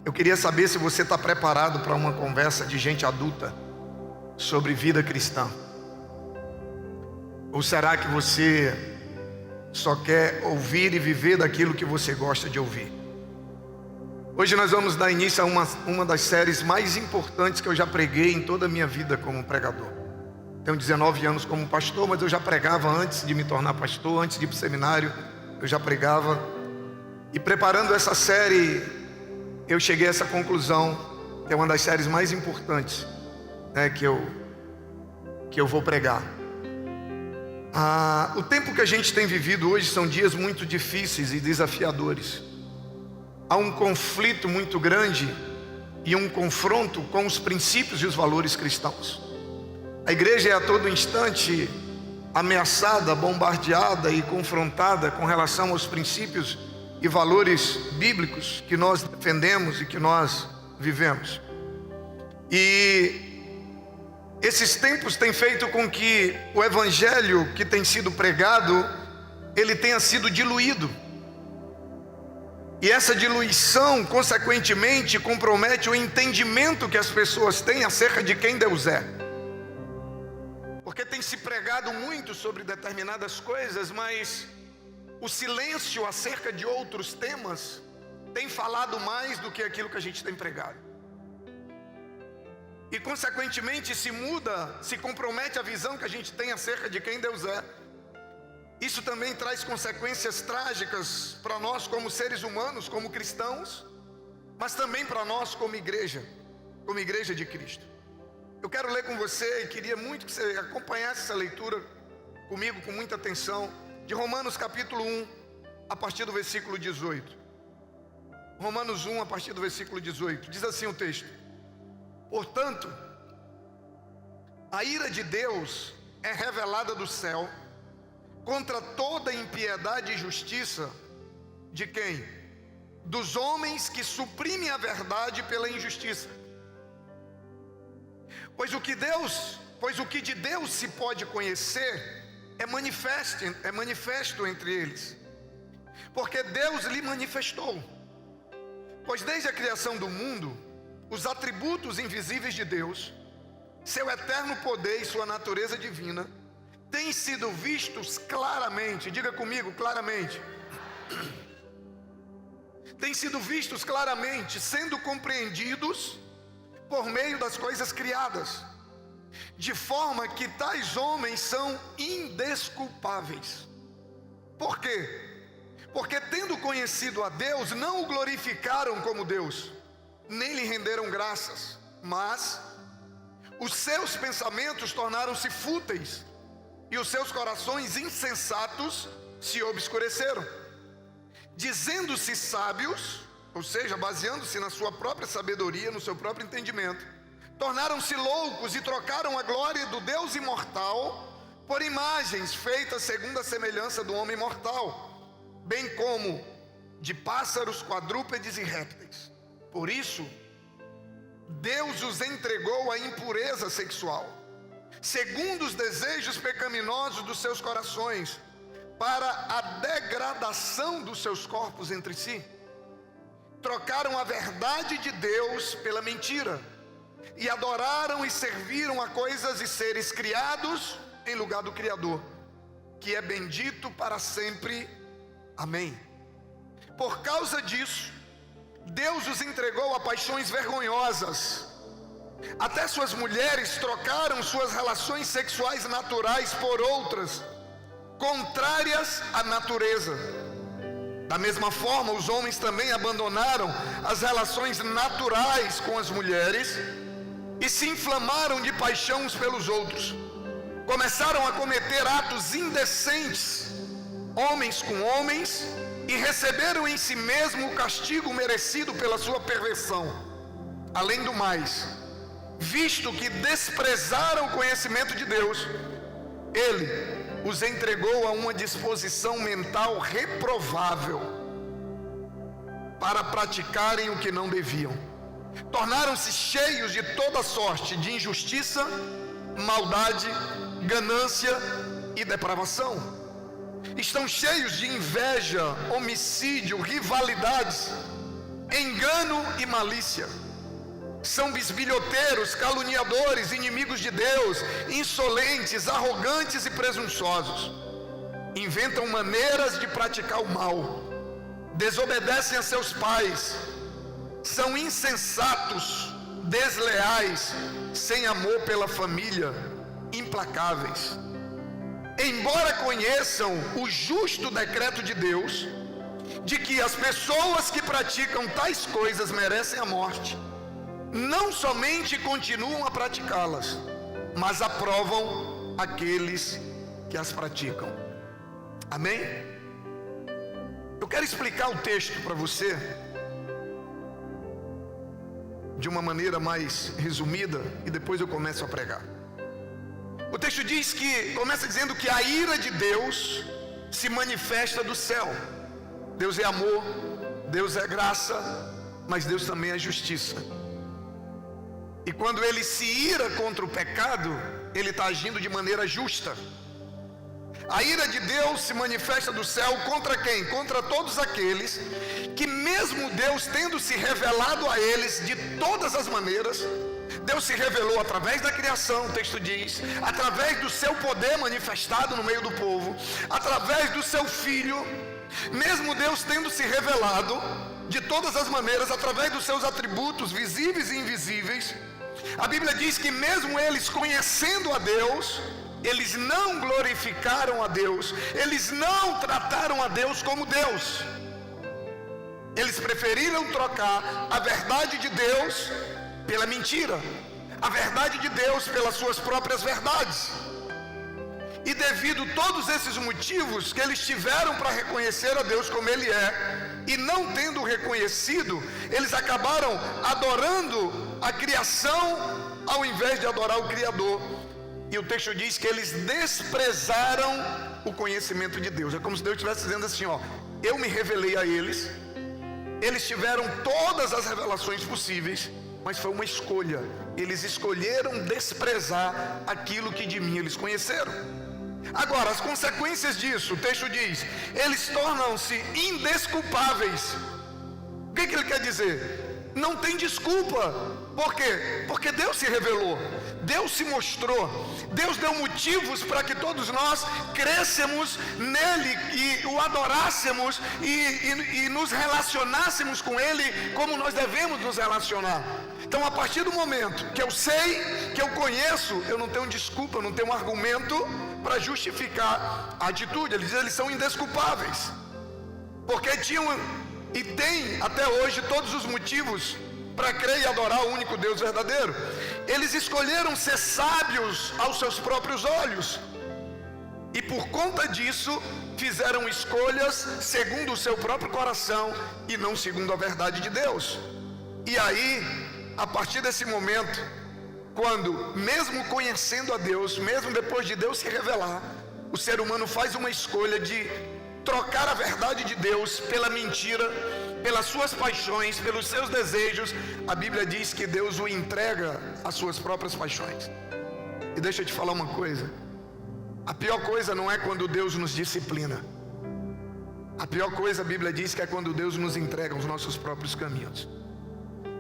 Eu queria saber se você está preparado para uma conversa de gente adulta sobre vida cristã. Ou será que você só quer ouvir e viver daquilo que você gosta de ouvir? Hoje nós vamos dar início a uma das séries mais importantes que eu já preguei em toda a minha vida como pregador. Tenho 19 anos como pastor, mas eu já pregava antes de me tornar pastor, antes de ir para o seminário, eu já pregava. E preparando essa série, eu cheguei a essa conclusão, que é uma das séries mais importantes, né, que eu vou pregar. O tempo que a gente tem vivido hoje são dias muito difíceis e desafiadores. Há um conflito muito grande e um confronto com os princípios e os valores cristãos. A igreja é a todo instante ameaçada, bombardeada e confrontada com relação aos princípios e valores bíblicos que nós defendemos e que nós vivemos. E esses tempos têm feito com que o evangelho que tem sido pregado, ele tenha sido diluído. E essa diluição, consequentemente, compromete o entendimento que as pessoas têm acerca de quem Deus é. Porque tem se pregado muito sobre determinadas coisas, mas o silêncio acerca de outros temas tem falado mais do que aquilo que a gente tem pregado. E consequentemente se compromete a visão que a gente tem acerca de quem Deus é. Isso também traz consequências trágicas para nós como seres humanos, como cristãos, mas também para nós como igreja de Cristo. Eu quero ler com você e queria muito que você acompanhasse essa leitura comigo com muita atenção, de Romanos capítulo 1, a partir do versículo 18. Romanos 1, a partir do versículo 18, diz assim o texto: portanto, a ira de Deus é revelada do céu contra toda impiedade e injustiça de quem? Dos homens que suprimem a verdade pela injustiça. Pois o que de Deus se pode conhecer é manifesto entre eles, porque Deus lhe manifestou. Pois desde a criação do mundo, os atributos invisíveis de Deus, seu eterno poder e sua natureza divina, têm sido vistos claramente. Diga comigo, claramente. Têm sido vistos claramente, sendo compreendidos por meio das coisas criadas, de forma que tais homens são indesculpáveis. Por quê? Porque tendo conhecido a Deus, não o glorificaram como Deus, nem lhe renderam graças, mas os seus pensamentos tornaram-se fúteis, e os seus corações insensatos se obscureceram. Dizendo-se sábios, ou seja, baseando-se na sua própria sabedoria, no seu próprio entendimento, tornaram-se loucos e trocaram a glória do Deus imortal por imagens feitas segundo a semelhança do homem mortal, bem como de pássaros, quadrúpedes e répteis. Por isso, Deus os entregou à impureza sexual, segundo os desejos pecaminosos dos seus corações, para a degradação dos seus corpos entre si. Trocaram a verdade de Deus pela mentira, e adoraram e serviram a coisas e seres criados em lugar do Criador, que é bendito para sempre. Amém. Por causa disso, Deus os entregou a paixões vergonhosas. Até suas mulheres trocaram suas relações sexuais naturais por outras, contrárias à natureza. Da mesma forma, os homens também abandonaram as relações naturais com as mulheres e se inflamaram de paixão uns pelos outros. Começaram a cometer atos indecentes, homens com homens, e receberam em si mesmo o castigo merecido pela sua perversão. Além do mais, visto que desprezaram o conhecimento de Deus, Ele os entregou a uma disposição mental reprovável para praticarem o que não deviam. Tornaram-se cheios de toda sorte de injustiça, maldade, ganância e depravação. Estão cheios de inveja, homicídio, rivalidades, engano e malícia. São bisbilhoteiros, caluniadores, inimigos de Deus, insolentes, arrogantes e presunçosos. Inventam maneiras de praticar o mal, desobedecem a seus pais, são insensatos, desleais, sem amor pela família, implacáveis. Embora conheçam o justo decreto de Deus, de que as pessoas que praticam tais coisas merecem a morte, não somente continuam a praticá-las, mas aprovam aqueles que as praticam. Amém? Eu quero explicar o texto para você de uma maneira mais resumida e depois eu começo a pregar. O texto diz que, começa dizendo que a ira de Deus se manifesta do céu. Deus é amor, Deus é graça, mas Deus também é justiça. E quando Ele se ira contra o pecado, Ele está agindo de maneira justa. A ira de Deus se manifesta do céu contra quem? Contra todos aqueles que, mesmo Deus tendo se revelado a eles de todas as maneiras, Deus se revelou através da criação, o texto diz, através do seu poder manifestado no meio do povo, através do seu Filho, mesmo Deus tendo se revelado de todas as maneiras, através dos seus atributos visíveis e invisíveis, a Bíblia diz que mesmo eles conhecendo a Deus, eles não glorificaram a Deus, eles não trataram a Deus como Deus. Eles preferiram trocar a verdade de Deus pela mentira, a verdade de Deus pelas suas próprias verdades. E devido a todos esses motivos que eles tiveram para reconhecer a Deus como Ele é, e não tendo reconhecido, eles acabaram adorando a criação ao invés de adorar o Criador. E o texto diz que eles desprezaram o conhecimento de Deus. É como se Deus estivesse dizendo assim, ó, eu me revelei a eles, eles tiveram todas as revelações possíveis, mas foi uma escolha. Eles escolheram desprezar aquilo que de mim eles conheceram. Agora, as consequências disso, o texto diz, eles tornam-se indesculpáveis. O que ele quer dizer? Não tem desculpa. Por quê? Porque Deus se revelou, Deus se mostrou, Deus deu motivos para que todos nós crescêssemos nele e o adorássemos e nos relacionássemos com Ele como nós devemos nos relacionar. Então, a partir do momento que eu sei, que eu conheço, eu não tenho desculpa, eu não tenho um argumento para justificar a atitude. Ele diz, eles são indesculpáveis, porque tinham e têm até hoje todos os motivos para crer e adorar o único Deus verdadeiro. Eles escolheram ser sábios aos seus próprios olhos, e por conta disso fizeram escolhas segundo o seu próprio coração e não segundo a verdade de Deus. E aí, a partir desse momento, quando mesmo conhecendo a Deus, mesmo depois de Deus se revelar, o ser humano faz uma escolha de trocar a verdade de Deus pela mentira, pelas suas paixões, pelos seus desejos, a Bíblia diz que Deus o entrega às suas próprias paixões. E deixa eu te falar uma coisa, a pior coisa não é quando Deus nos disciplina. A pior coisa, a Bíblia diz, que é quando Deus nos entrega os nossos próprios caminhos.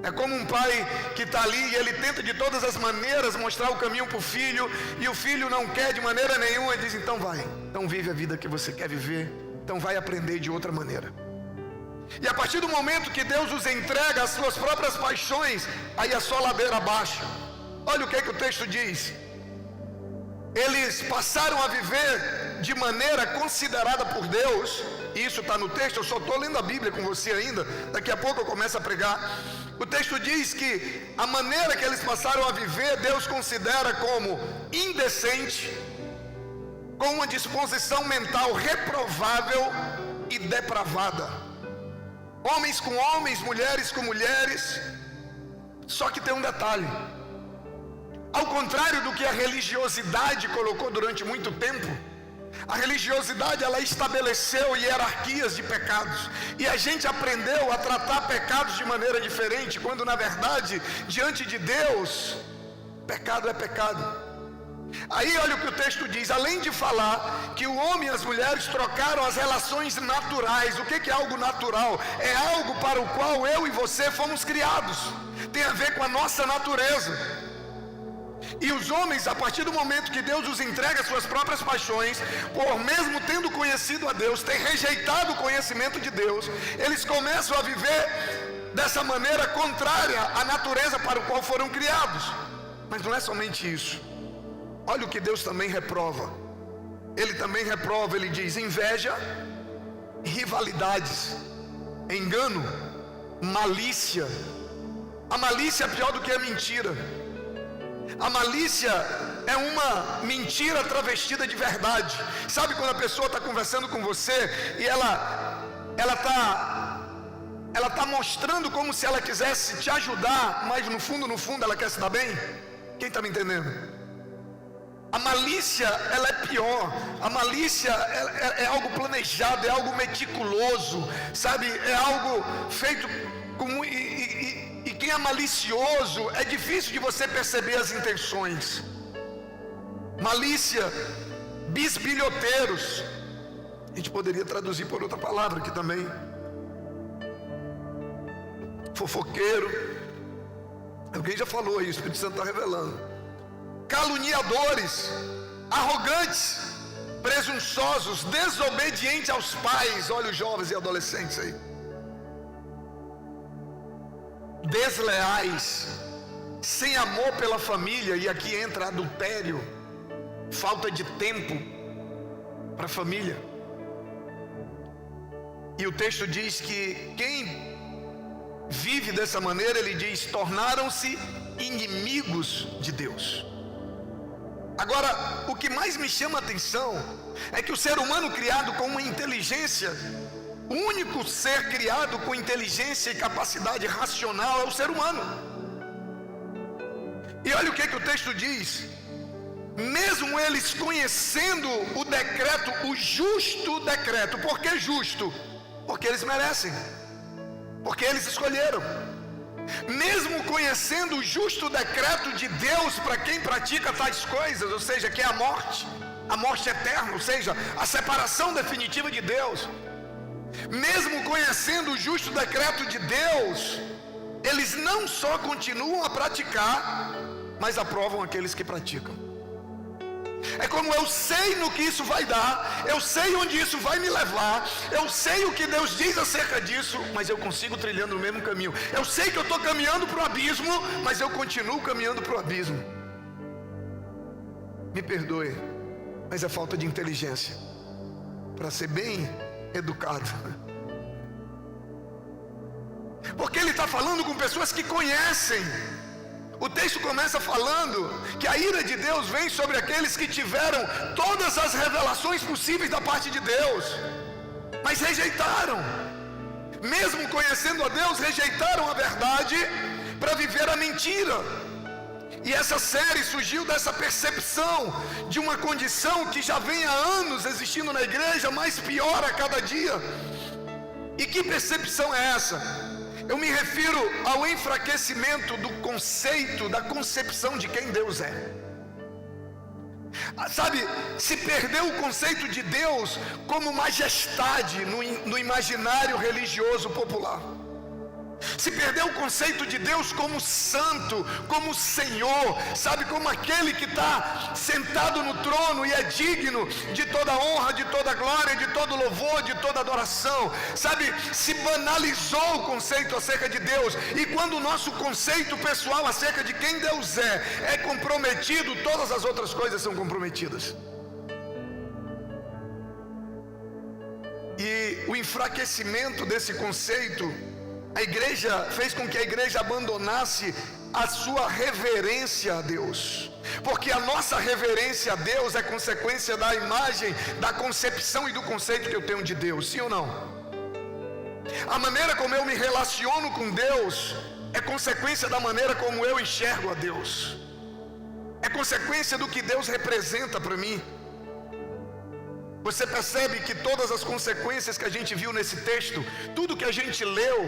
É como um pai que está ali e ele tenta de todas as maneiras mostrar o caminho para o filho, e o filho não quer de maneira nenhuma, e diz, então vai, então vive a vida que você quer viver, então vai aprender de outra maneira. E a partir do momento que Deus os entrega às suas próprias paixões, aí é só ladeira abaixo. Olha o que o texto diz. Eles passaram a viver de maneira considerada por Deus, e isso está no texto, eu só estou lendo a Bíblia com você ainda, daqui a pouco eu começo a pregar. O texto diz que a maneira que eles passaram a viver, Deus considera como indecente, com uma disposição mental reprovável e depravada. Homens com homens, mulheres com mulheres. Só que tem um detalhe: ao contrário do que a religiosidade colocou durante muito tempo, a religiosidade, ela estabeleceu hierarquias de pecados, e a gente aprendeu a tratar pecados de maneira diferente, quando na verdade, diante de Deus, pecado é pecado. Aí olha o que o texto diz: além de falar que o homem e as mulheres trocaram as relações naturais. O que é algo natural? É algo para o qual eu e você fomos criados, tem a ver com a nossa natureza. E os homens, a partir do momento que Deus os entrega às suas próprias paixões, por mesmo tendo conhecido a Deus, ter rejeitado o conhecimento de Deus, eles começam a viver dessa maneira contrária à natureza para o qual foram criados. Mas não é somente isso. Olha o que Deus também reprova. Ele também reprova, ele diz: inveja, rivalidades, engano, malícia. A malícia é pior do que a mentira. A malícia é uma mentira travestida de verdade. Sabe quando a pessoa está conversando com você e ela está mostrando como se ela quisesse te ajudar, mas no fundo ela quer se dar bem? Quem está me entendendo? A malícia, ela é pior. A malícia é algo planejado, é algo meticuloso, sabe? É algo feito com... E quem é malicioso, é difícil de você perceber as intenções. Malícia, bisbilhoteiros. A gente poderia traduzir por outra palavra aqui também. Fofoqueiro. Alguém já falou aí, o Espírito Santo está revelando. Caluniadores, arrogantes, presunçosos, desobedientes aos pais. Olha os jovens e adolescentes aí. Desleais, sem amor pela família. E aqui entra adultério, falta de tempo para a família. E o texto diz que quem vive dessa maneira, ele diz, tornaram-se inimigos de Deus. Agora, o que mais me chama a atenção é que o ser humano criado com uma inteligência, o único ser criado com inteligência e capacidade racional é o ser humano. E olha o que o texto diz: mesmo eles conhecendo o decreto, o justo decreto. Por que justo? Porque eles merecem, porque eles escolheram. Mesmo conhecendo o justo decreto de Deus para quem pratica tais coisas, ou seja, que é a morte eterna, ou seja, a separação definitiva de Deus. Mesmo conhecendo o justo decreto de Deus, eles não só continuam a praticar, mas aprovam aqueles que praticam. É como: eu sei no que isso vai dar, eu sei onde isso vai me levar, eu sei o que Deus diz acerca disso, mas eu consigo trilhando o mesmo caminho. Eu sei que eu estou caminhando para o abismo, mas eu continuo caminhando para o abismo. Me perdoe, mas é falta de inteligência, para ser bem educado. Porque ele está falando com pessoas que conhecem. O texto começa falando que a ira de Deus vem sobre aqueles que tiveram todas as revelações possíveis da parte de Deus, mas rejeitaram. Mesmo conhecendo a Deus, rejeitaram a verdade para viver a mentira. E essa série surgiu dessa percepção de uma condição que já vem há anos existindo na igreja, mas pior a cada dia. E que percepção é essa? Eu me refiro ao enfraquecimento do conceito, da concepção de quem Deus é. Sabe, se perdeu o conceito de Deus como majestade no imaginário religioso popular. Se perdeu o conceito de Deus como santo, como Senhor, sabe, como aquele que está sentado no trono e é digno de toda honra, de toda glória, de todo louvor, de toda adoração. Sabe, se banalizou o conceito acerca de Deus. E quando o nosso conceito pessoal acerca de quem Deus é comprometido, todas as outras coisas são comprometidas. E o enfraquecimento desse conceito, a igreja fez com que a igreja abandonasse a sua reverência a Deus, porque a nossa reverência a Deus é consequência da imagem, da concepção e do conceito que eu tenho de Deus, sim ou não? A maneira como eu me relaciono com Deus é consequência da maneira como eu enxergo a Deus, é consequência do que Deus representa para mim. Você percebe que todas as consequências que a gente viu nesse texto, tudo que a gente leu,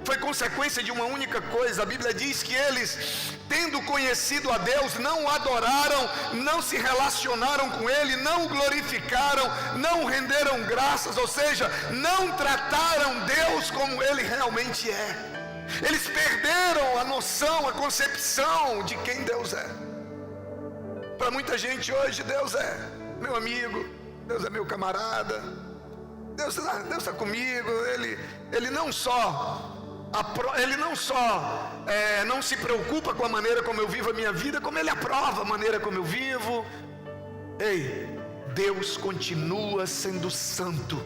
foi consequência de uma única coisa. A Bíblia diz que eles, tendo conhecido a Deus, não o adoraram, não se relacionaram com Ele, não o glorificaram, não renderam graças, ou seja, não trataram Deus como Ele realmente é. Eles perderam a noção, a concepção de quem Deus é. Para muita gente hoje, Deus é meu amigo, Deus é meu camarada, Deus está comigo. Ele não só não se preocupa com a maneira como eu vivo a minha vida, como Ele aprova a maneira como eu vivo. Ei, Deus continua sendo santo,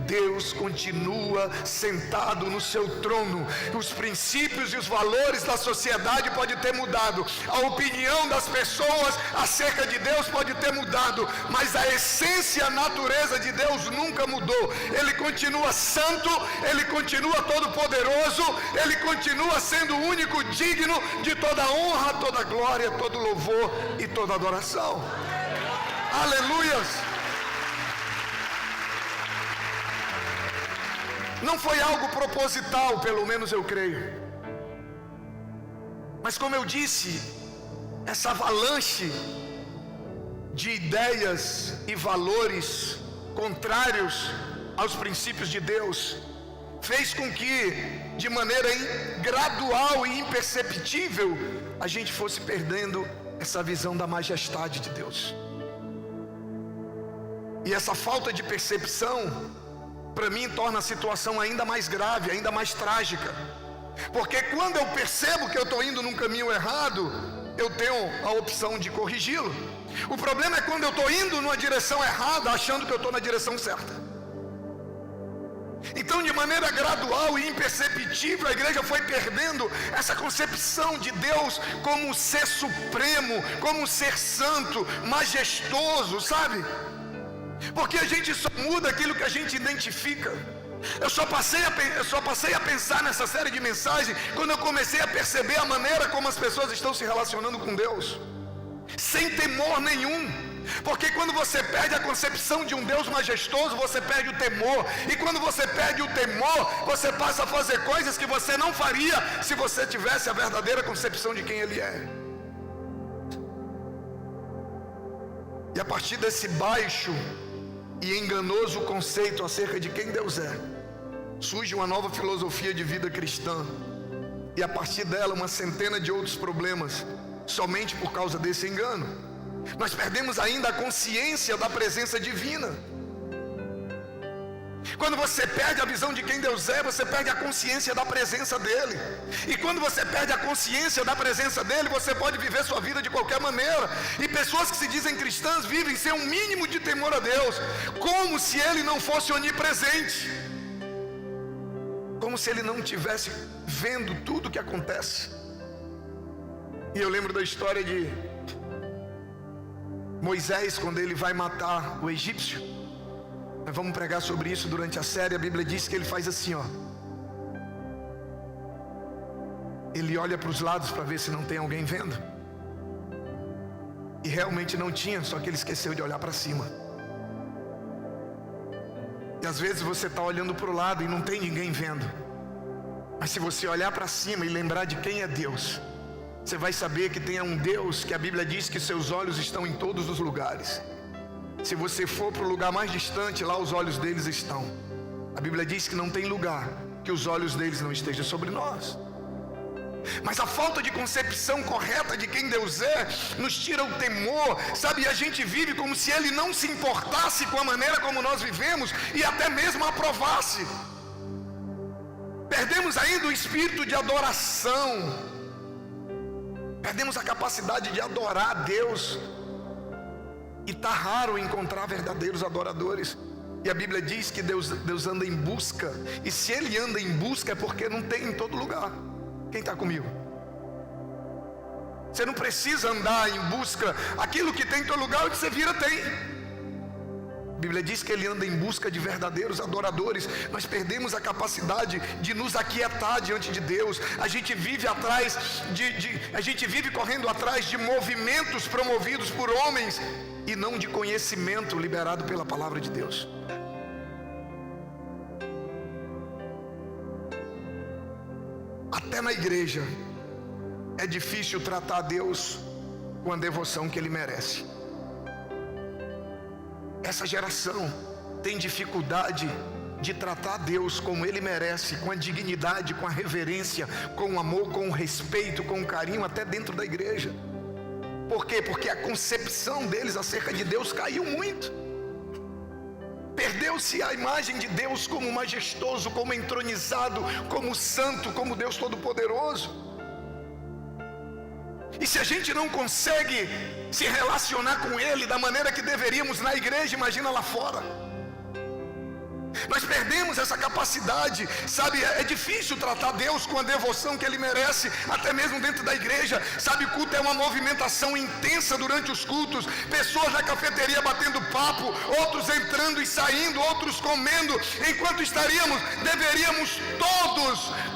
Deus continua sentado no seu trono. Os princípios e os valores da sociedade podem ter mudado, a opinião das pessoas acerca de Deus pode ter mudado, mas a essência, a natureza de Deus nunca mudou. Ele continua santo, Ele continua todo poderoso, Ele continua sendo o único digno de toda honra, toda glória, todo louvor e toda adoração. Aleluias! Não foi algo proposital, pelo menos eu creio. Mas como eu disse, essa avalanche de ideias e valores contrários aos princípios de Deus fez com que, de maneira gradual e imperceptível, a gente fosse perdendo essa visão da majestade de Deus. E essa falta de percepção, para mim, torna a situação ainda mais grave, ainda mais trágica. Porque quando eu percebo que eu estou indo num caminho errado, eu tenho a opção de corrigi-lo. O problema é quando eu estou indo numa direção errada, achando que eu estou na direção certa. Então, de maneira gradual e imperceptível, a igreja foi perdendo essa concepção de Deus como um ser supremo, como um ser santo, majestoso, sabe? Porque a gente só muda aquilo que a gente identifica. Eu só passei a pensar nessa série de mensagens quando eu comecei a perceber a maneira como as pessoas estão se relacionando com Deus, sem temor nenhum. Porque quando você perde a concepção de um Deus majestoso, você perde o temor. E quando você perde o temor, você passa a fazer coisas que você não faria se você tivesse a verdadeira concepção de quem Ele é. E a partir desse baixo e enganoso conceito acerca de quem Deus é, surge uma nova filosofia de vida cristã, e a partir dela uma centena de outros problemas, somente por causa desse engano. Nós perdemos ainda a consciência da presença divina. Quando você perde a visão de quem Deus é, você perde a consciência da presença dEle. E quando você perde a consciência da presença dEle, você pode viver sua vida de qualquer maneira. E pessoas que se dizem cristãs vivem sem um mínimo de temor a Deus, como se Ele não fosse onipresente, como se Ele não estivesse vendo tudo o que acontece. E eu lembro da história de Moisés, quando ele vai matar o egípcio. Nós vamos pregar sobre isso durante a série. A Bíblia diz que ele faz assim, ó. Ele olha para os lados para ver se não tem alguém vendo. E realmente não tinha, só que ele esqueceu de olhar para cima. E às vezes você está olhando para o lado e não tem ninguém vendo. Mas se você olhar para cima e lembrar de quem é Deus, você vai saber que tem um Deus que a Bíblia diz que seus olhos estão em todos os lugares. Se você for para o lugar mais distante, lá os olhos deles estão. A Bíblia diz que não tem lugar que os olhos deles não estejam sobre nós. Mas a falta de concepção correta de quem Deus é nos tira o temor, sabe? E a gente vive como se Ele não se importasse com a maneira como nós vivemos e até mesmo aprovasse. Perdemos ainda o espírito de adoração. Perdemos a capacidade de adorar a Deus. E está raro encontrar verdadeiros adoradores. E a Bíblia diz que Deus anda em busca. E se Ele anda em busca é porque não tem em todo lugar. Quem está comigo? Você não precisa andar em busca. Aquilo que tem em todo lugar, o que você vira tem. A Bíblia diz que Ele anda em busca de verdadeiros adoradores. Nós perdemos a capacidade de nos aquietar diante de Deus. A gente vive a gente vive correndo atrás de movimentos promovidos por homens e não de conhecimento liberado pela palavra de Deus. Até na igreja é difícil tratar Deus com a devoção que Ele merece. Essa geração tem dificuldade de tratar Deus como Ele merece, com a dignidade, com a reverência, com o amor, com o respeito, com o carinho, até dentro da igreja. Por quê? Porque a concepção deles acerca de Deus caiu muito. Perdeu-se a imagem de Deus como majestoso, como entronizado, como santo, como Deus Todo-Poderoso. E se a gente não consegue se relacionar com Ele da maneira que deveríamos na igreja, imagina lá fora. Nós perdemos essa capacidade, sabe? É difícil tratar Deus com a devoção que Ele merece, até mesmo dentro da igreja. Sabe, o culto é uma movimentação intensa durante os cultos. Pessoas na cafeteria batendo papo, outros entrando e saindo, outros comendo. Enquanto deveríamos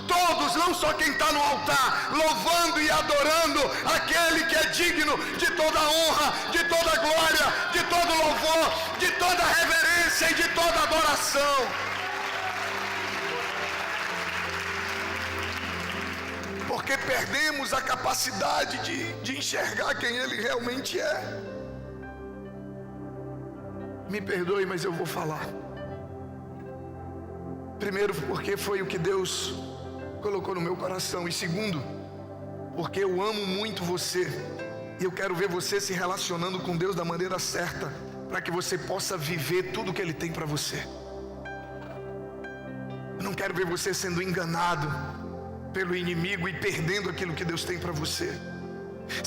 todos, não só quem está no altar, louvando e adorando aquele que é digno de toda honra, de toda glória, de todo louvor, de toda reverência e de toda adoração. Porque perdemos a capacidade de enxergar quem Ele realmente é. Me perdoe, mas eu vou falar. Primeiro, porque foi o que Deus colocou no meu coração. E segundo, porque eu amo muito você. E eu quero ver você se relacionando com Deus da maneira certa, para que você possa viver tudo que Ele tem para você. Eu não quero ver você sendo enganado pelo inimigo e perdendo aquilo que Deus tem para você.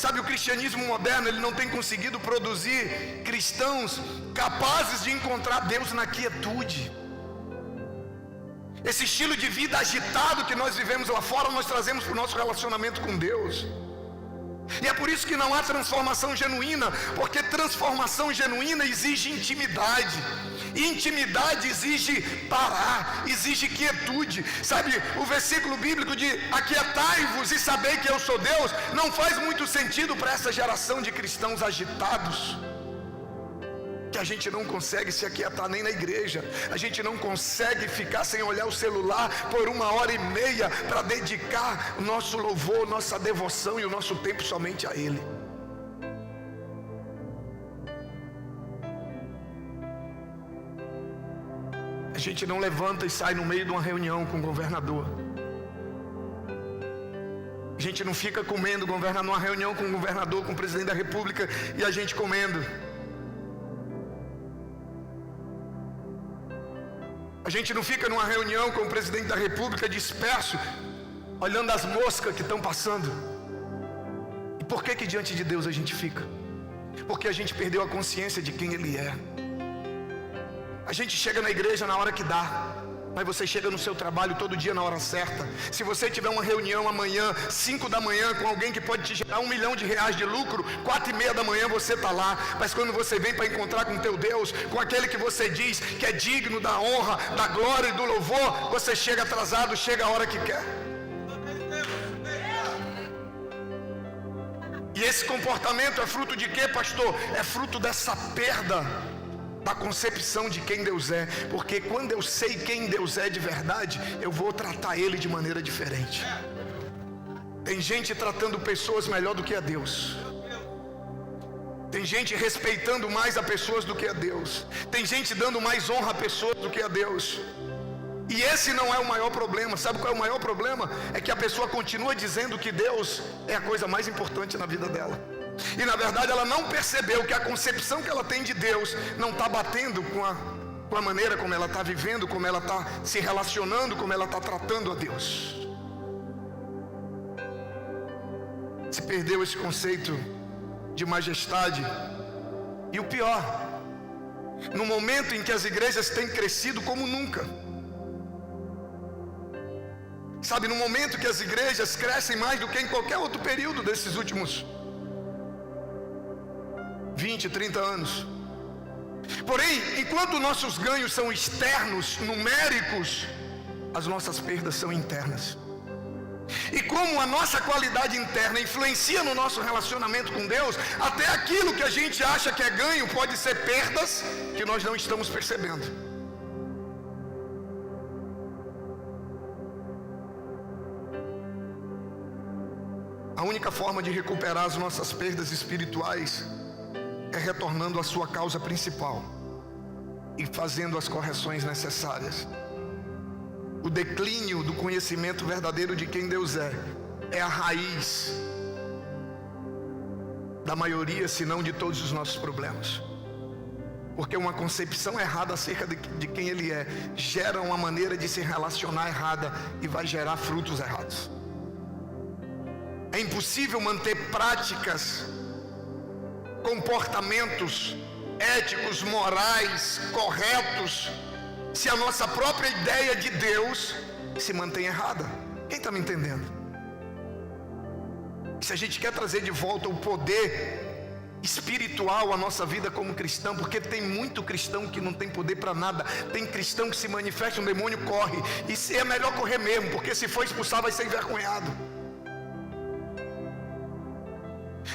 Sabe, o cristianismo moderno, ele não tem conseguido produzir cristãos capazes de encontrar Deus na quietude. Esse estilo de vida agitado que nós vivemos lá fora, nós trazemos para o nosso relacionamento com Deus. E é por isso que não há transformação genuína, porque transformação genuína exige intimidade. E intimidade exige parar, exige quietude. Sabe, o versículo bíblico de aquietai-vos e sabei que eu sou Deus, não faz muito sentido para essa geração de cristãos agitados, que a gente não consegue se aquietar nem na igreja. A gente não consegue ficar sem olhar o celular por 1h30 para dedicar o nosso louvor, nossa devoção e o nosso tempo somente a Ele. A gente não levanta e sai no meio de uma reunião com o governador. A gente não fica comendo numa reunião com o governador, com o presidente da república, e a gente comendo. A gente não fica numa reunião com o presidente da república disperso, olhando as moscas que estão passando. E por que diante de Deus a gente fica? Porque a gente perdeu a consciência de quem Ele é. A gente chega na igreja na hora que dá, mas você chega no seu trabalho todo dia na hora certa. Se você tiver uma reunião amanhã, 5 da manhã, com alguém que pode te gerar R$1 milhão de lucro, 4h30 da manhã você está lá. Mas quando você vem para encontrar com teu Deus, com aquele que você diz que é digno da honra, da glória e do louvor, você chega atrasado, chega a hora que quer. E esse comportamento é fruto de quê, pastor? É fruto dessa perda da concepção de quem Deus é. Porque quando eu sei quem Deus é de verdade, eu vou tratar Ele de maneira diferente. Tem gente tratando pessoas melhor do que a Deus. Tem gente respeitando mais a pessoas do que a Deus. Tem gente dando mais honra a pessoas do que a Deus. E esse não é o maior problema. Sabe qual é o maior problema? É que a pessoa continua dizendo que Deus é a coisa mais importante na vida dela. E na verdade ela não percebeu que a concepção que ela tem de Deus não está batendo com a maneira como ela está vivendo, como ela está se relacionando, como ela está tratando a Deus. Se perdeu esse conceito de majestade. E o pior, no momento em que as igrejas têm crescido como nunca. Sabe, no momento que as igrejas crescem mais do que em qualquer outro período desses últimos 20, 30 anos. Porém, enquanto nossos ganhos são externos, numéricos, as nossas perdas são internas. E como a nossa qualidade interna influencia no nosso relacionamento com Deus, até aquilo que a gente acha que é ganho pode ser perdas que nós não estamos percebendo. A única forma de recuperar as nossas perdas espirituais é retornando à sua causa principal e fazendo as correções necessárias. O declínio do conhecimento verdadeiro de quem Deus é a raiz da maioria, se não de todos os nossos problemas. Porque uma concepção errada acerca de quem Ele é gera uma maneira de se relacionar errada e vai gerar frutos errados. É impossível manter práticas, comportamentos éticos, morais, corretos, se a nossa própria ideia de Deus se mantém errada. Quem está me entendendo? Se a gente quer trazer de volta o poder espiritual à nossa vida como cristão, porque tem muito cristão que não tem poder para nada, tem cristão que se manifesta, um demônio corre, e é melhor correr mesmo, porque se for expulsar vai ser envergonhado.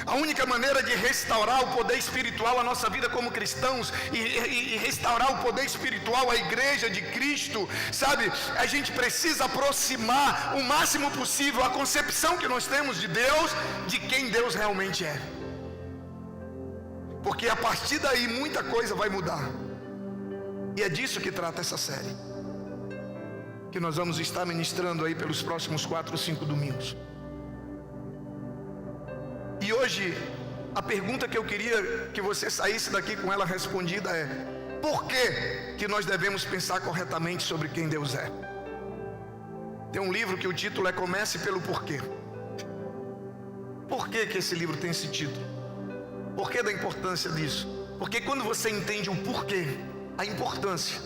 A única maneira de restaurar o poder espiritual à nossa vida como cristãos e restaurar o poder espiritual à igreja de Cristo, sabe? A gente precisa aproximar o máximo possível a concepção que nós temos de Deus, de quem Deus realmente é. Porque a partir daí muita coisa vai mudar. E é disso que trata essa série, que nós vamos estar ministrando aí pelos próximos 4 ou 5 domingos. E hoje, a pergunta que eu queria que você saísse daqui com ela respondida é: por que nós devemos pensar corretamente sobre quem Deus é? Tem um livro que o título é Comece pelo Porquê. Por que esse livro tem esse título? Por que da importância disso? Porque quando você entende o porquê, a importância,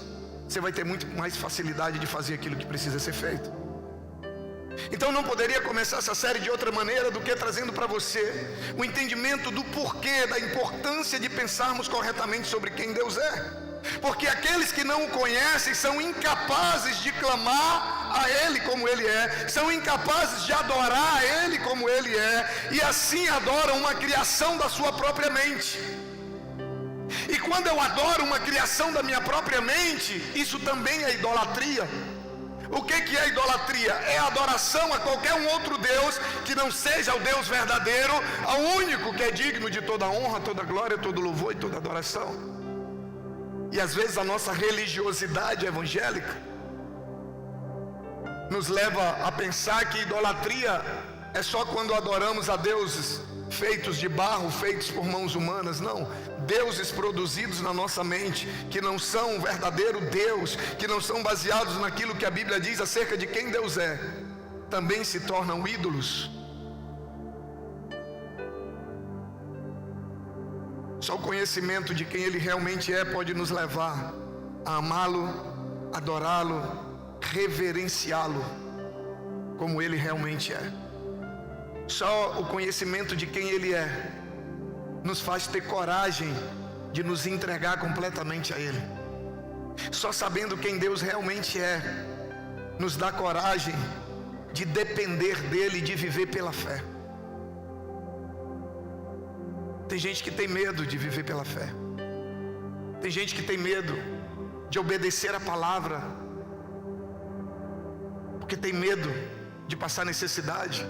você vai ter muito mais facilidade de fazer aquilo que precisa ser feito. Então não poderia começar essa série de outra maneira do que trazendo para você o entendimento do porquê, da importância de pensarmos corretamente sobre quem Deus é. Porque aqueles que não o conhecem são incapazes de clamar a Ele como Ele é, são incapazes de adorar a Ele como Ele é, e assim adoram uma criação da sua própria mente. E quando eu adoro uma criação da minha própria mente, isso também é idolatria. O que é a idolatria? É a adoração a qualquer um outro Deus que não seja o Deus verdadeiro, ao único que é digno de toda honra, toda glória, todo louvor e toda adoração. E às vezes a nossa religiosidade evangélica nos leva a pensar que idolatria é só quando adoramos a deuses feitos de barro, feitos por mãos humanas. Não, deuses produzidos na nossa mente, que não são o verdadeiro Deus, que não são baseados naquilo que a Bíblia diz acerca de quem Deus é, também se tornam ídolos. Só o conhecimento de quem Ele realmente é pode nos levar a amá-lo, adorá-lo, reverenciá-lo como Ele realmente é. Só o conhecimento de quem Ele é nos faz ter coragem de nos entregar completamente a Ele. Só sabendo quem Deus realmente é nos dá coragem de depender dEle e de viver pela fé. Tem gente que tem medo de viver pela fé. Tem gente que tem medo de obedecer a palavra, porque tem medo de passar necessidade.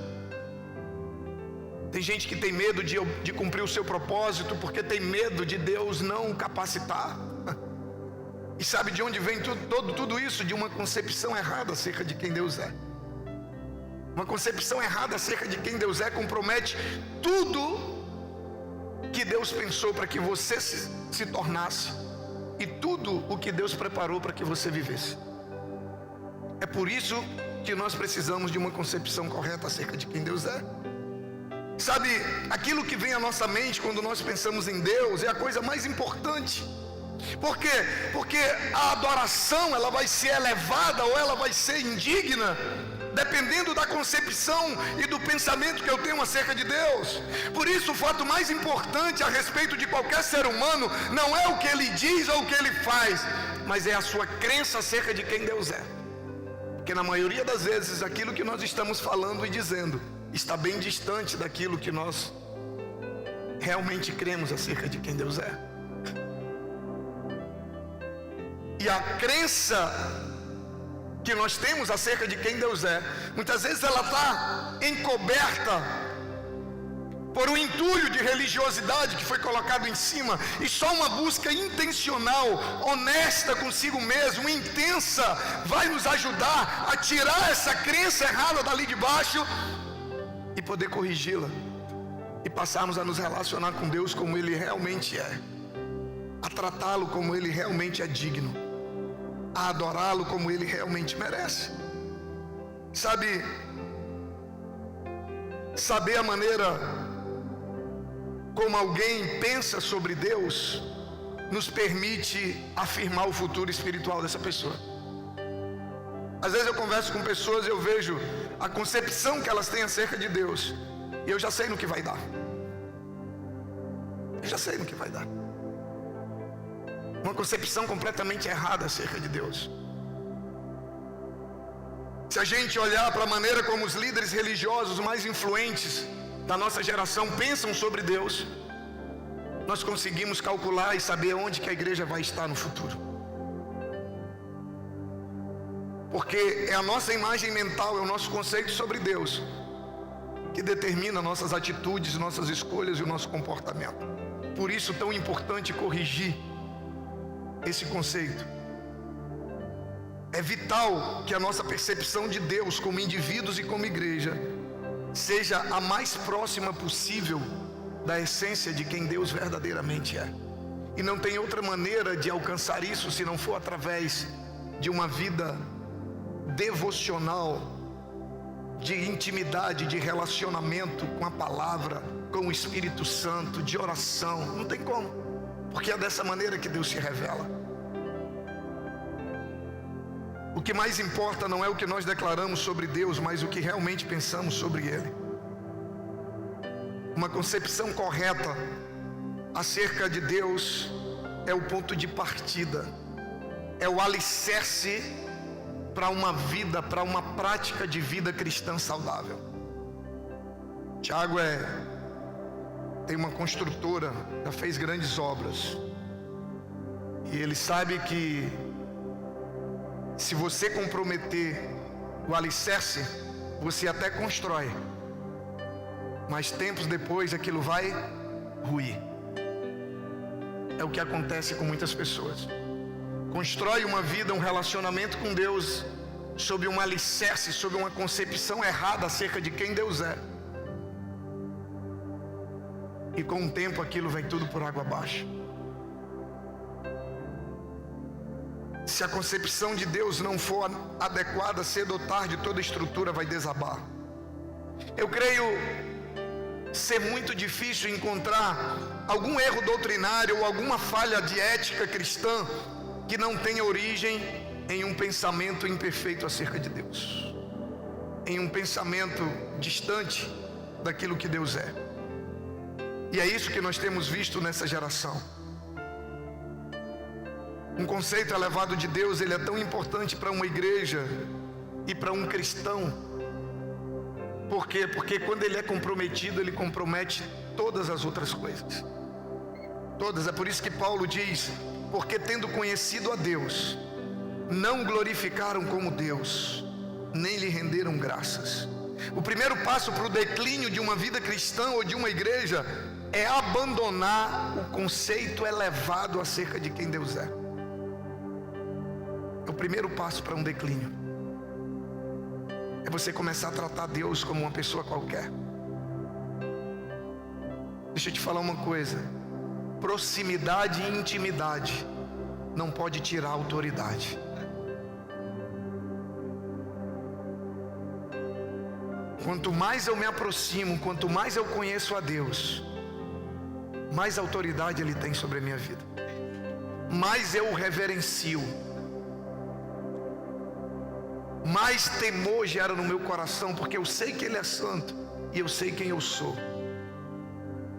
Tem gente que tem medo de cumprir o seu propósito, porque tem medo de Deus não o capacitar. E sabe de onde vem tudo isso? De uma concepção errada acerca de quem Deus é. Uma concepção errada acerca de quem Deus é compromete tudo que Deus pensou para que você se tornasse, e tudo o que Deus preparou para que você vivesse. É por isso que nós precisamos de uma concepção correta acerca de quem Deus é. Sabe, aquilo que vem à nossa mente quando nós pensamos em Deus é a coisa mais importante. Por quê? Porque a adoração, ela vai ser elevada ou ela vai ser indigna, dependendo da concepção e do pensamento que eu tenho acerca de Deus. Por isso, o fato mais importante a respeito de qualquer ser humano não é o que ele diz ou o que ele faz, mas é a sua crença acerca de quem Deus é. Porque na maioria das vezes aquilo que nós estamos falando e dizendo está bem distante daquilo que nós realmente cremos acerca de quem Deus é. E a crença que nós temos acerca de quem Deus é, muitas vezes ela está encoberta por um entulho de religiosidade que foi colocado em cima, e só uma busca intencional, honesta consigo mesmo, intensa, vai nos ajudar a tirar essa crença errada dali de baixo e poder corrigi-la, e passarmos a nos relacionar com Deus como Ele realmente é, a tratá-lo como Ele realmente é digno, a adorá-lo como Ele realmente merece. Saber a maneira como alguém pensa sobre Deus nos permite afirmar o futuro espiritual dessa pessoa. Às vezes eu converso com pessoas e eu vejo a concepção que elas têm acerca de Deus, e eu já sei no que vai dar. Eu já sei no que vai dar. Uma concepção completamente errada acerca de Deus. Se a gente olhar para a maneira como os líderes religiosos mais influentes da nossa geração pensam sobre Deus, nós conseguimos calcular e saber onde que a igreja vai estar no futuro. Porque é a nossa imagem mental, é o nosso conceito sobre Deus que determina nossas atitudes, nossas escolhas e o nosso comportamento. Por isso tão importante corrigir esse conceito. É vital que a nossa percepção de Deus como indivíduos e como igreja seja a mais próxima possível da essência de quem Deus verdadeiramente é. E não tem outra maneira de alcançar isso se não for através de uma vida devocional, de intimidade, de relacionamento com a palavra, com o Espírito Santo, de oração. Não tem como, porque é dessa maneira que Deus se revela. O que mais importa não é o que nós declaramos sobre Deus, mas o que realmente pensamos sobre Ele. Uma concepção correta acerca de Deus é o ponto de partida, é o alicerce para uma vida, para uma prática de vida cristã saudável. Tiago tem uma construtora, já fez grandes obras, e ele sabe que se você comprometer o alicerce, você até constrói, mas tempos depois aquilo vai ruir. É o que acontece com muitas pessoas. Constrói uma vida, um relacionamento com Deus sob um alicerce, sob uma concepção errada acerca de quem Deus é, e com o tempo aquilo vem tudo por água abaixo. Se a concepção de Deus não for adequada, cedo ou tarde toda a estrutura vai desabar. Eu creio ser muito difícil encontrar algum erro doutrinário ou alguma falha de ética cristã que não tenha origem em um pensamento imperfeito acerca de Deus, em um pensamento distante daquilo que Deus é. E é isso que nós temos visto nessa geração. Um conceito elevado de Deus, ele é tão importante para uma igreja e para um cristão. Por quê? Porque quando ele é comprometido, ele compromete todas as outras coisas. Todas. É por isso que Paulo diz: porque tendo conhecido a Deus, não glorificaram como Deus, nem lhe renderam graças. O primeiro passo para o declínio de uma vida cristã ou de uma igreja é abandonar o conceito elevado acerca de quem Deus é. É o primeiro passo para um declínio. É você começar a tratar Deus como uma pessoa qualquer. Deixa eu te falar uma coisa: proximidade e intimidade não pode tirar a autoridade. Quanto mais eu me aproximo, quanto mais eu conheço a Deus, mais autoridade Ele tem sobre a minha vida, mais eu o reverencio, mais temor gera no meu coração, porque eu sei que Ele é santo e eu sei quem eu sou.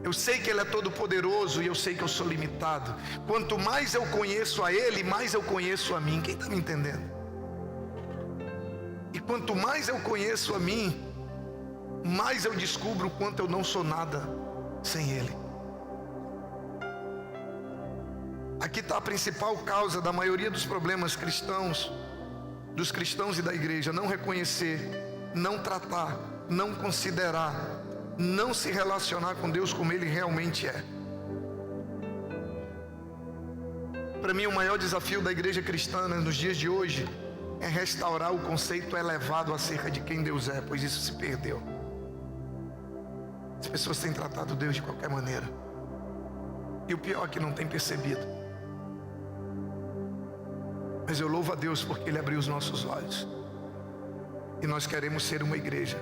Eu sei que Ele é todo poderoso e eu sei que eu sou limitado. Quanto mais eu conheço a Ele, mais eu conheço a mim. Quem está me entendendo? quanto mais eu conheço a mim, mais eu descubro o quanto eu não sou nada sem Ele. Aqui está a principal causa da maioria dos problemas cristãos, dos cristãos e da igreja: não reconhecer, não tratar, não considerar, não se relacionar com Deus como Ele realmente é. Para mim, o maior desafio da igreja cristã nos dias de hoje é restaurar o conceito elevado acerca de quem Deus é, pois isso se perdeu. As pessoas têm tratado Deus de qualquer maneira, e o pior é que não tem percebido. Mas eu louvo a Deus porque Ele abriu os nossos olhos, e nós queremos ser uma igreja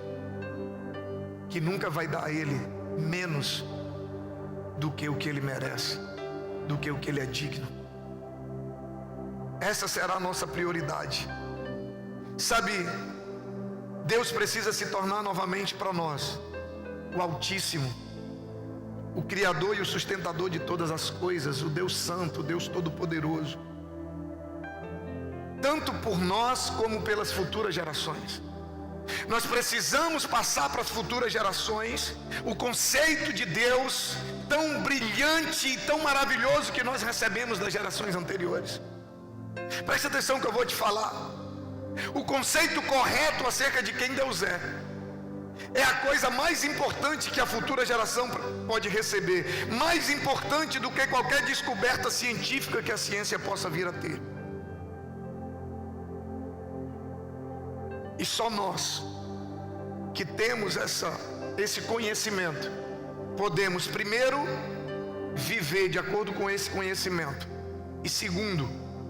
que nunca vai dar a Ele menos do que o que Ele merece, do que o que Ele é digno. Essa será a nossa prioridade. Sabe, Deus precisa se tornar novamente para nós o Altíssimo, o Criador e o sustentador de todas as coisas, o Deus Santo, o Deus Todo-Poderoso, tanto por nós como pelas futuras gerações. Nós precisamos passar para as futuras gerações o conceito de Deus tão brilhante e tão maravilhoso que nós recebemos das gerações anteriores. Preste atenção que eu vou te falar. O conceito correto acerca de quem Deus é a coisa mais importante que a futura geração pode receber, mais importante do que qualquer descoberta científica que a ciência possa vir a ter. E só nós que temos esse conhecimento podemos, primeiro, viver de acordo com esse conhecimento, e segundo,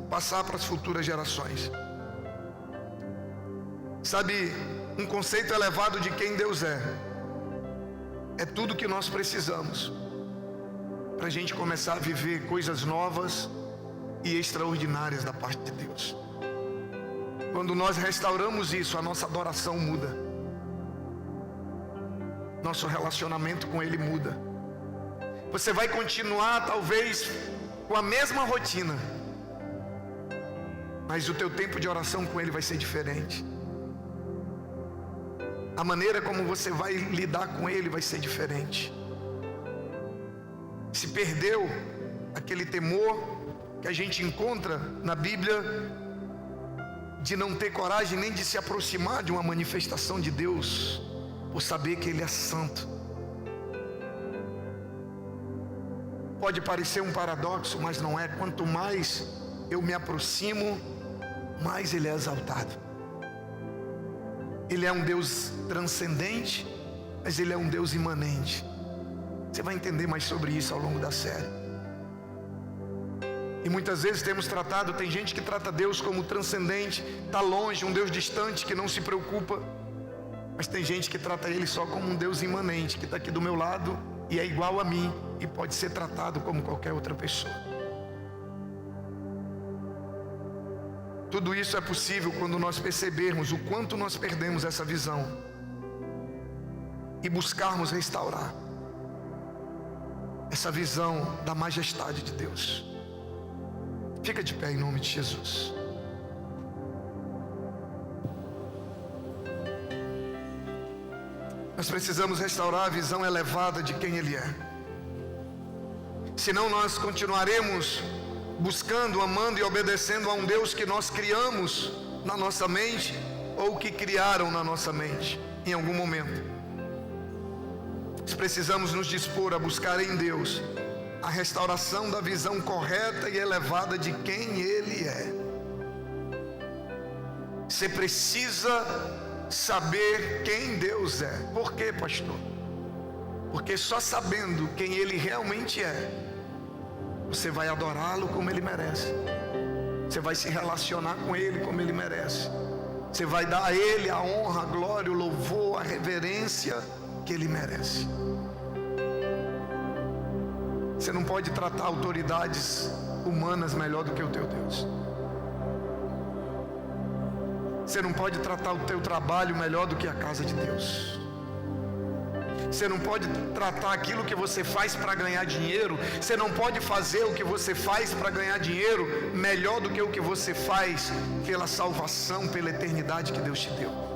passar para as futuras gerações. Sabe, um conceito elevado de quem Deus é tudo que nós precisamos para a gente começar a viver coisas novas e extraordinárias da parte de Deus. Quando nós restauramos isso, a nossa adoração muda, nosso relacionamento com Ele muda. Você vai continuar talvez com a mesma rotina, mas o teu tempo de oração com Ele vai ser diferente. A maneira como você vai lidar com Ele vai ser diferente. Se perdeu aquele temor que a gente encontra na Bíblia, de não ter coragem nem de se aproximar de uma manifestação de Deus, por saber que Ele é santo. Pode parecer um paradoxo, mas não é. Quanto mais eu me aproximo, mais Ele é exaltado. Ele é um Deus transcendente, mas Ele é um Deus imanente. Você vai entender mais sobre isso ao longo da série. E muitas vezes tem gente que trata Deus como transcendente, está longe, um Deus distante que não se preocupa. Mas tem gente que trata Ele só como um Deus imanente, que está aqui do meu lado e é igual a mim e pode ser tratado como qualquer outra pessoa. Tudo isso é possível quando nós percebermos o quanto nós perdemos essa visão e buscarmos restaurar essa visão da majestade de Deus. Fica de pé em nome de Jesus. Nós precisamos restaurar a visão elevada de quem Ele é. Senão nós continuaremos buscando, amando e obedecendo a um Deus que nós criamos na nossa mente, ou que criaram na nossa mente em algum momento. Nós precisamos nos dispor a buscar em Deus a restauração da visão correta e elevada de quem Ele é. Você precisa saber quem Deus é. Por quê, pastor? Porque só sabendo quem Ele realmente é, você vai adorá-lo como Ele merece. Você vai se relacionar com Ele como Ele merece. Você vai dar a Ele a honra, a glória, o louvor, a reverência que Ele merece. Você não pode tratar autoridades humanas melhor do que o teu Deus. Você não pode tratar o teu trabalho melhor do que a casa de Deus. Você não pode tratar aquilo que você faz para ganhar dinheiro. Você não pode fazer o que você faz para ganhar dinheiro melhor do que o que você faz pela salvação, pela eternidade que Deus te deu.